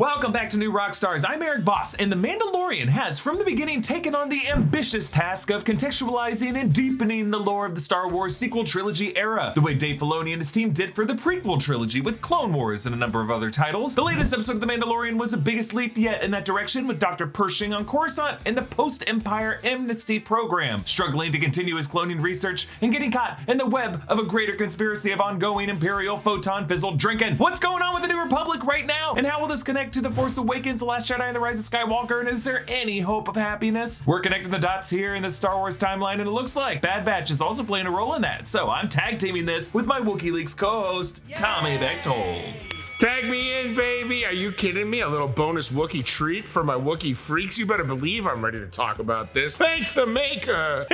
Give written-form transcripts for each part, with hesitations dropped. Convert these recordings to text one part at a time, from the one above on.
Welcome back to New Rockstars. I'm Erik Voss, and The Mandalorian has from the beginning taken on the ambitious task of contextualizing and deepening the lore of the Star Wars sequel trilogy era, the way Dave Filoni and his team did for the prequel trilogy with Clone Wars and a number of other titles. The latest episode of The Mandalorian was the biggest leap yet in that direction, with Dr. Pershing on Coruscant and the post-Empire amnesty program, struggling to continue his cloning research and getting caught in the web of a greater conspiracy of ongoing Imperial photon fizzle drinking. What's going on with the New Republic right now, and how will this connect to The Force Awakens, The Last Jedi, and The Rise of Skywalker, and is there any hope of happiness? We're connecting the dots here in the Star Wars timeline, and it looks like Bad Batch is also playing a role in that. So I'm tag teaming this with my WikiLeaks co-host, Tommy Bechtold. Tag me in, baby. Are you kidding me? A little bonus Wookiee treat for my Wookiee freaks. You better believe I'm ready to talk about this. Thank the maker.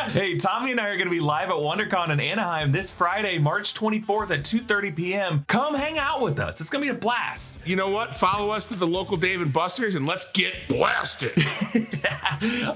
Hey, Tommy and I are going to be live at WonderCon in Anaheim this Friday, March 24th at 2:30 p.m. Come hang out with us. It's going to be a blast. You know what? Follow us to the local Dave & Buster's and let's get blasted.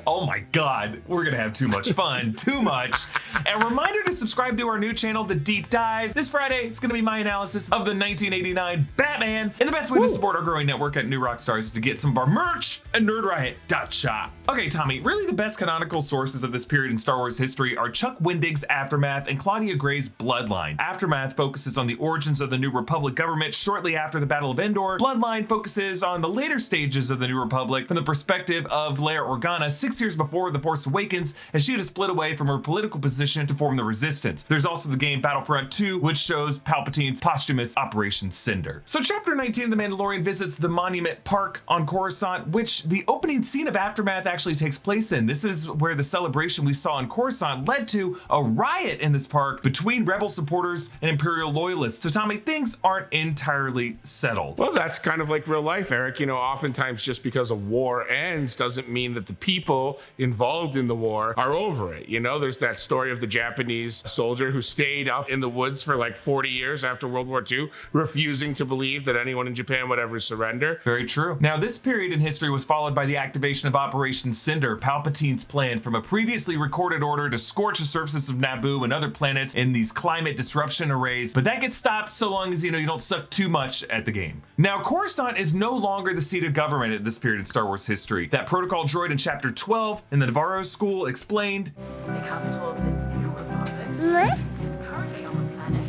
Oh my God, we're going to have too much fun. Too much. And reminder to subscribe to our new channel, The Deep Dive. This Friday, it's going to be my analysis of the 1989 Batman, and the best way to support our growing network at New Rockstars is to get some of our merch at nerdriot.shop. Okay, Tommy, really the best canonical sources of this period in Star Wars history are Chuck Wendig's Aftermath and Claudia Gray's Bloodline. Aftermath focuses on the origins of the New Republic government shortly after the Battle of Endor. Bloodline focuses on the later stages of the New Republic from the perspective of Leia Organa 6 years before The Force Awakens, as she had split away from her political position to form the Resistance. There's also the game Battlefront 2, which shows Palpatine's posthumous Operation Cinder. So chapter 19 of The Mandalorian visits the Monument Park on Coruscant, which the opening scene of Aftermath actually takes place in. This is where the celebration we saw in Coruscant led to a riot in this park between rebel supporters and Imperial loyalists. So Tommy, things aren't entirely settled. Well, that's kind of like real life, Eric. You know, oftentimes just because a war ends doesn't mean that the people involved in the war are over it. You know, there's that story of the Japanese soldier who stayed up in the woods for like 40 years after World War II, refusing to believe that anyone in Japan would ever surrender. Very true. Now, this period in history was followed by the activation of Operation Cinder, Palpatine's plan from a previously recorded order to scorch the surfaces of Naboo and other planets in these climate disruption arrays, but that gets stopped so long as, you don't suck too much at the game. Now, Coruscant is no longer the seat of government at this period in Star Wars history. That protocol droid in Chapter 12 in the Navarro School explained, "The capital of the New Republic is currently on the planet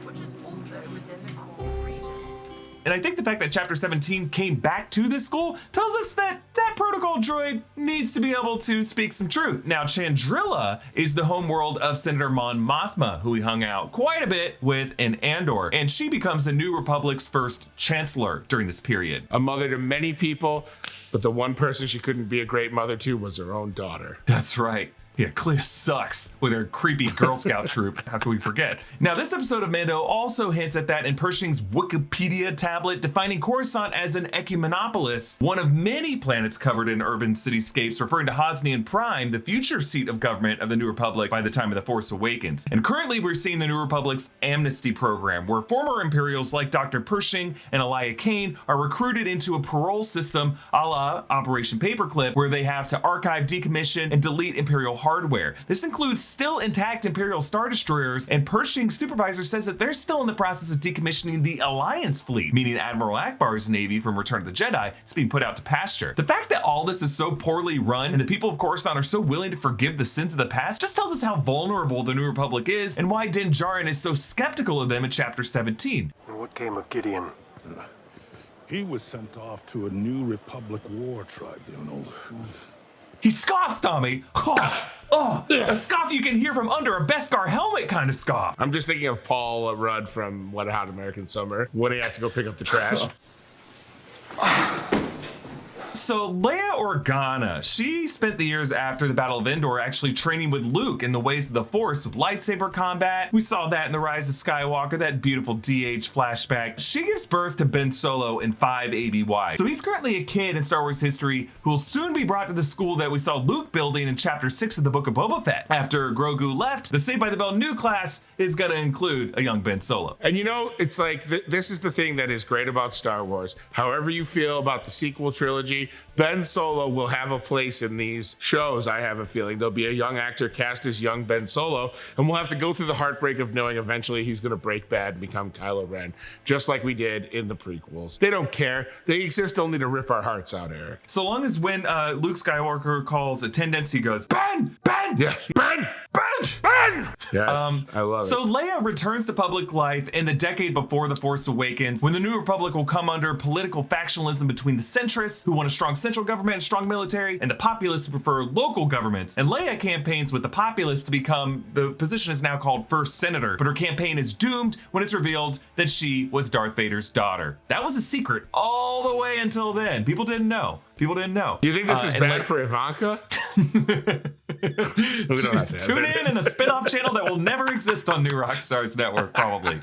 which is also within the core region." and I think the fact that Chapter 17 came back to this school tells us that that protocol droid needs to be able to speak some truth. Now, Chandrila is the homeworld of Senator Mon Mothma, who we hung out quite a bit with in Andor, and she becomes the New Republic's first chancellor during this period. A mother to many people, but the one person she couldn't be a great mother to was her own daughter. That's right. Yeah, Clea sucks with her creepy Girl Scout troop. How can we forget? Now, this episode of Mando also hints at that in Pershing's Wikipedia tablet, defining Coruscant as an ecumenopolis, one of many planets covered in urban cityscapes, referring to Hosnian Prime, the future seat of government of the New Republic by the time of The Force Awakens. And currently, we're seeing the New Republic's amnesty program, where former Imperials like Dr. Pershing and Elia Kane are recruited into a parole system a la Operation Paperclip, where they have to archive, decommission, and delete Imperial hardware. This includes still intact Imperial Star Destroyers, and Pershing's supervisor says that they're still in the process of decommissioning the Alliance fleet, meaning Admiral Akbar's navy from Return of the Jedi is being put out to pasture. The fact that all this is so poorly run and the people of Coruscant are so willing to forgive the sins of the past just tells us how vulnerable the New Republic is and why Din Djarin is so skeptical of them in Chapter 17. And what came of Gideon? He was sent off to a New Republic war tribunal. He scoffs, Tommy. A scoff you can hear from under a Beskar helmet kind of scoff. I'm just thinking of Paul Rudd from What a Hot American Summer when he has to go pick up the trash. So Leia Organa, she spent the years after the Battle of Endor actually training with Luke in the ways of the Force with lightsaber combat. We saw that in The Rise of Skywalker, that beautiful DH flashback. She gives birth to Ben Solo in 5 ABY. So he's currently a kid in Star Wars history who will soon be brought to the school that we saw Luke building in Chapter 6 of the Book of Boba Fett. After Grogu left, the Saved by the Bell new class is going to include a young Ben Solo. And it's like, this is the thing that is great about Star Wars. However you feel about the sequel trilogy, Ben Solo will have a place in these shows, I have a feeling. There'll be a young actor cast as young Ben Solo, and we'll have to go through the heartbreak of knowing eventually he's going to break bad and become Kylo Ren, just like we did in the prequels. They don't care. They exist only to rip our hearts out, Eric. So long as when Luke Skywalker calls attendance, he goes, Ben! Ben! Yeah. Ben! Ben! Ben! Yes, I love it. So Leia returns to public life in the decade before The Force Awakens, when the New Republic will come under political factionalism between the centrists, who want a strong central government and strong military, and the populists who prefer local governments. And Leia campaigns with the populists to become, the position is now called First Senator, but her campaign is doomed when it's revealed that she was Darth Vader's daughter. That was a secret all the way until then. People didn't know. Do you think this is bad for Ivanka? We don't have to tune in a spin-off channel that will never exist on New Rockstars Network, probably.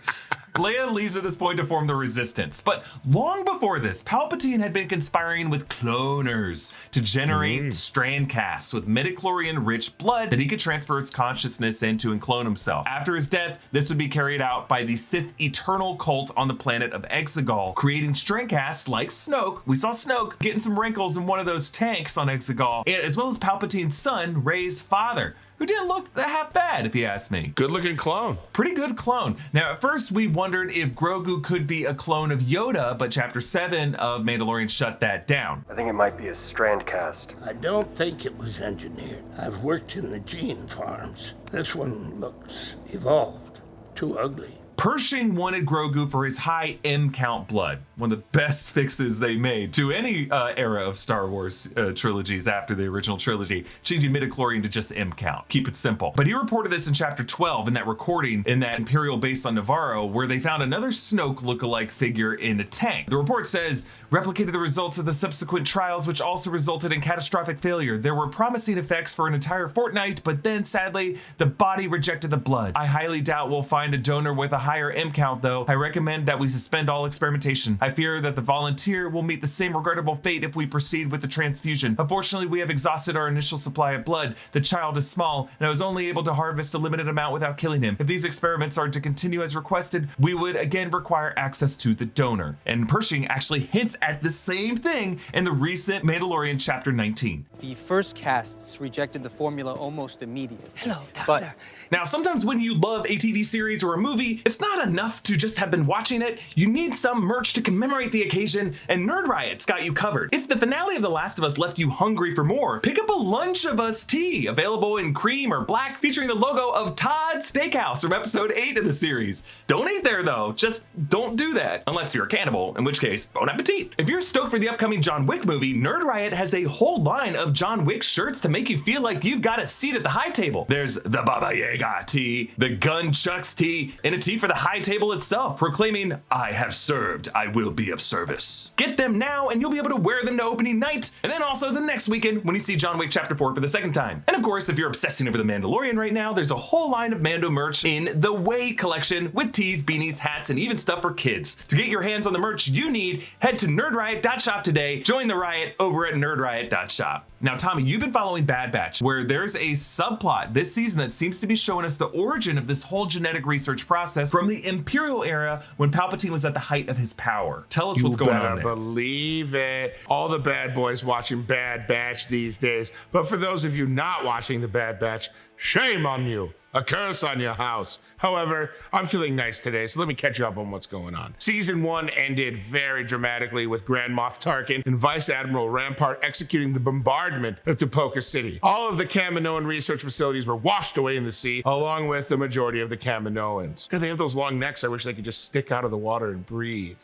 Leia leaves at this point to form the Resistance. But long before this, Palpatine had been conspiring with cloners to generate strand casts with midichlorian-rich blood that he could transfer its consciousness into and clone himself. After his death, this would be carried out by the Sith Eternal cult on the planet of Exegol, creating strand casts like Snoke. We saw Snoke getting some wrinkles in one of those tanks on Exegol, as well as Palpatine's son, Rey's father, who didn't look half bad, if you ask me. Good looking clone. Pretty good clone. Now, at first, we wondered if Grogu could be a clone of Yoda, but Chapter 7 of Mandalorian shut that down. I think it might be a strand cast. I don't think it was engineered. I've worked in the gene farms. This one looks evolved. Too ugly. Pershing wanted Grogu for his high M count blood, one of the best fixes they made to any era of Star Wars trilogies after the original trilogy, changing midichlorian to just M count. Keep it simple. But he reported this in Chapter 12 in that recording in that Imperial base on Navarro, where they found another Snoke lookalike figure in a tank. The report says, replicated the results of the subsequent trials, which also resulted in catastrophic failure. There were promising effects for an entire fortnight, but then sadly, the body rejected the blood. I highly doubt we'll find a donor with a higher M count though. I recommend that we suspend all experimentation. I fear that the volunteer will meet the same regrettable fate if we proceed with the transfusion. Unfortunately, we have exhausted our initial supply of blood. The child is small, and I was only able to harvest a limited amount without killing him. If these experiments are to continue as requested, we would again require access to the donor. And Pershing actually hints at the same thing in the recent Mandalorian Chapter 19. The first casts rejected the formula almost immediately. Hello, Doctor. But now, sometimes when you love a TV series or a movie, it's not enough to just have been watching it. You need some merch to commemorate the occasion, and Nerd Riot's got you covered. If the finale of The Last of Us left you hungry for more, pick up a Lunch of Us tee, available in cream or black, featuring the logo of Todd's Steakhouse from episode 8 of the series. Don't eat there though, just don't do that, unless you're a cannibal, in which case, bon appetit. If you're stoked for the upcoming John Wick movie, Nerd Riot has a whole line of John Wick shirts to make you feel like you've got a seat at the high table. There's the Baba Yaga tee, the Gun Chucks tee, and a tee for the high table itself, proclaiming, I have served, I will be of service. Get them now, and you'll be able to wear them to opening night, and then also the next weekend when you see John Wick Chapter 4 for the second time. And of course, if you're obsessing over The Mandalorian right now, there's a whole line of Mando merch in the Way collection with tees, beanies, hats, and even stuff for kids. To get your hands on the merch you need, head to nerdriot.shop today. Join the riot over at nerdriot.shop. Now, Tommy, you've been following Bad Batch, where there's a subplot this season that seems to be showing us the origin of this whole genetic research process from the Imperial era when Palpatine was at the height of his power. Tell us what's going on there. You better believe it. All the bad boys watching Bad Batch these days. But for those of you not watching the Bad Batch, shame on you. A curse on your house. However, I'm feeling nice today, so let me catch you up on what's going on. Season 1 ended very dramatically with Grand Moff Tarkin and Vice Admiral Rampart executing the bombardment of Tipoca City. All of the Kaminoan research facilities were washed away in the sea, along with the majority of the Kaminoans. God, they have those long necks. I wish they could just stick out of the water and breathe.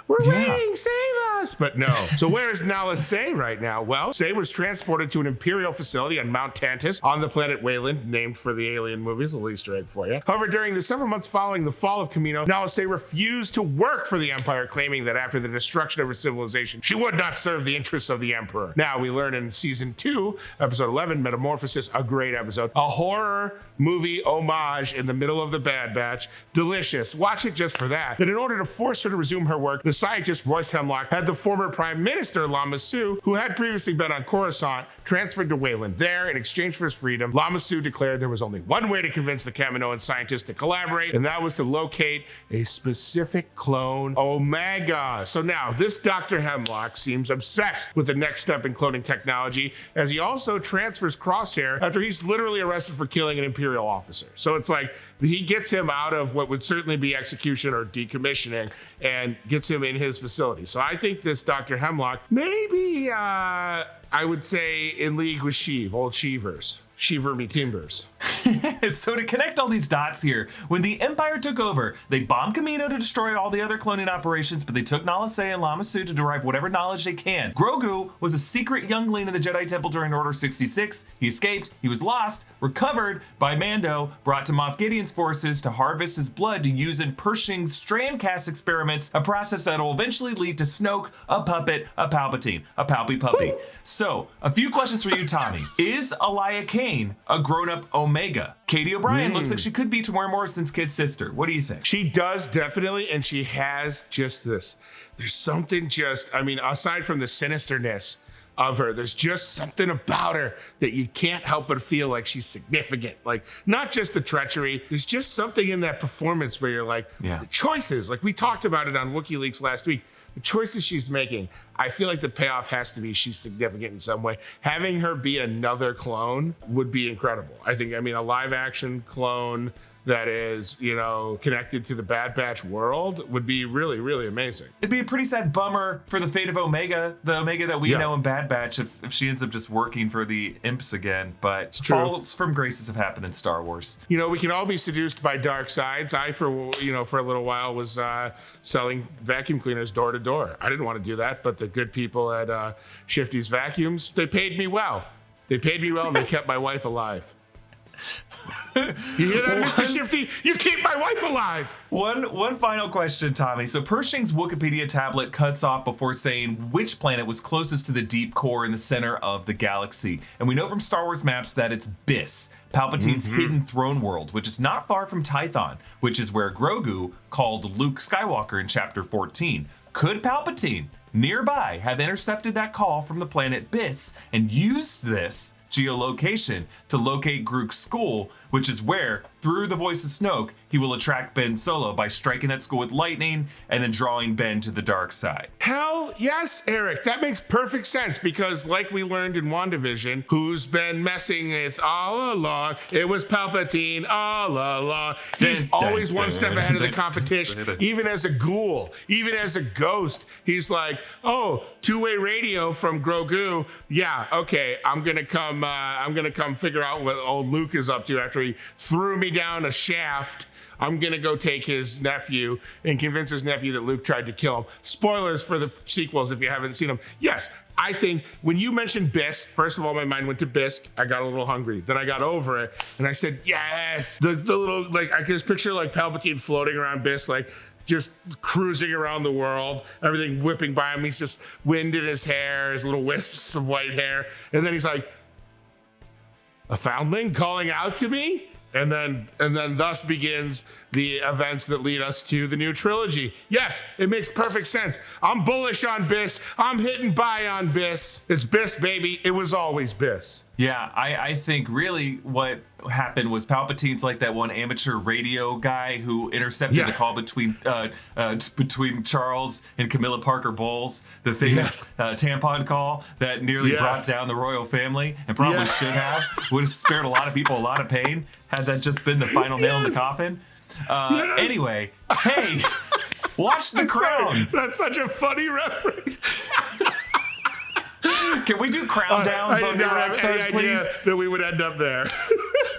We're waiting, save us! But no. So where is Nala Se right now? Well, Se was transported to an Imperial facility on Mount Tantus on the planet Wayland, named for the Alien movies, a little Easter egg for you. However, during the several months following the fall of Kamino, Nala Se refused to work for the Empire, claiming that after the destruction of her civilization, she would not serve the interests of the Emperor. Now, we learn in Season 2, Episode 11, Metamorphosis, a great episode, a horror movie homage in the middle of the Bad Batch. Delicious. Watch it just for that. That in order to force her to resume her work, the scientist, Royce Hemlock, had the former Prime Minister, Lama Su, who had previously been on Coruscant, transferred to Wayland. There, in exchange for his freedom, Lama Su declared there was only one way to convince the Kaminoan scientists to collaborate, and that was to locate a specific clone, Omega. So now, this Dr. Hemlock seems obsessed with the next step in cloning technology, as he also transfers Crosshair after he's literally arrested for killing an Imperial officer. So it's like, he gets him out of what would certainly be execution or decommissioning and gets him in his facility. So I think this Dr. Hemlock, maybe, I would say in league with Sheev, old Sheevers. Sheever me timbers. So to connect all these dots here, when the Empire took over, they bombed Kamino to destroy all the other cloning operations, but they took Nala Se and Lama Su to derive whatever knowledge they can. Grogu was a secret youngling in the Jedi Temple during Order 66. He escaped, he was lost, recovered by Mando, brought to Moff Gideon's forces to harvest his blood to use in Pershing's Strandcast experiments, a process that will eventually lead to Snoke, a puppet, a Palpatine, a Palpy Puppy. So, a few questions for you, Tommy. Is Elia Kane a grown-up Omega? Katie O'Brien looks like she could be Tamora Morrison's kid sister. What do you think? She does, definitely, and she has just this. There's something just, I mean, aside from the sinisterness of her, there's just something about her that you can't help but feel like she's significant. Like, not just the treachery, there's just something in that performance where you're like, the choices, like we talked about it on WikiLeaks last week, the choices she's making, I feel like the payoff has to be she's significant in some way. Having her be another clone would be incredible. I mean, a live action clone that is, you know, connected to the Bad Batch world would be really, really amazing. It'd be a pretty sad bummer for the fate of Omega, the Omega that we know in Bad Batch, if she ends up just working for the Imps again. But falls from graces have happened in Star Wars. You know, we can all be seduced by dark sides. I, for a little while was selling vacuum cleaners door to door. I didn't want to do that, but the good people at Shifty's Vacuums, they paid me well. They paid me well and they kept my wife alive. You hear that, Mr. Shifty? You keep my wife alive. One final question, Tommy. So Pershing's Wikipedia tablet cuts off before saying which planet was closest to the deep core in the center of the galaxy. And we know from Star Wars maps that it's Biss, Palpatine's hidden throne world, which is not far from Tython, which is where Grogu called Luke Skywalker in Chapter 14. Could Palpatine nearby have intercepted that call from the planet Biss and used this geolocation to locate Grook's school, which is where, through the voice of Snoke, he will attract Ben Solo by striking at school with lightning and then drawing Ben to the dark side? Hell yes, Eric. That makes perfect sense because, like we learned in WandaVision, who's been messing with all along? It was Palpatine all along. He's always one step ahead of the competition, even as a ghoul, even as a ghost. He's like, oh, two-way radio from Grogu. Yeah, okay, I'm gonna come figure out what old Luke is up to after he threw me down a shaft. I'm gonna go take his nephew and convince his nephew that Luke tried to kill him. Spoilers for the sequels if you haven't seen them. Yes, I think when you mentioned Biss, first of all, my mind went to Bisk. I got a little hungry. Then I got over it and I said, yes. The little, like, I can just picture like Palpatine floating around Biss, like just cruising around the world, everything whipping by him. He's just wind in his hair, his little wisps of white hair. And then he's like, a foundling calling out to me? And then thus begins the events that lead us to the new trilogy. Yes, it makes perfect sense. I'm bullish on Biss. I'm hitting buy on Biss. It's Biss, baby. It was always Biss. Yeah, I think really what happened was Palpatine's like that one amateur radio guy who intercepted the call between Charles and Camilla Parker Bowles, the famous tampon call that nearly brought down the royal family and probably should have. Would have spared a lot of people a lot of pain had that just been the final nail in the coffin. Anyway, hey, watch The Crown. Sorry, that's such a funny reference. Can we do crown downs on your Rockstars, please? That we would end up there.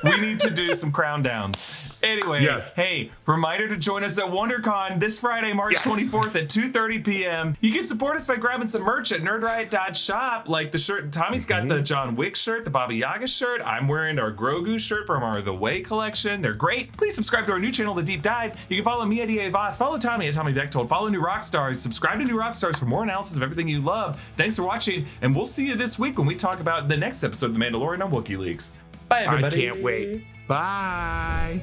We need to do some crown downs. Anyway, hey, reminder to join us at WonderCon this Friday, March 24th at 2:30 p.m. You can support us by grabbing some merch at nerdriot.shop, like the shirt. Tommy's got the John Wick shirt, the Baba Yaga shirt. I'm wearing our Grogu shirt from our The Way collection. They're great. Please subscribe to our new channel, The Deep Dive. You can follow me at EA Voss, follow Tommy at Tommy Bechtold, follow New Rockstars, subscribe to New Rockstars for more analysis of everything you love. Thanks for watching, and we'll see you this week when we talk about the next episode of The Mandalorian on WikiLeaks. Bye, everybody. I can't wait. Bye.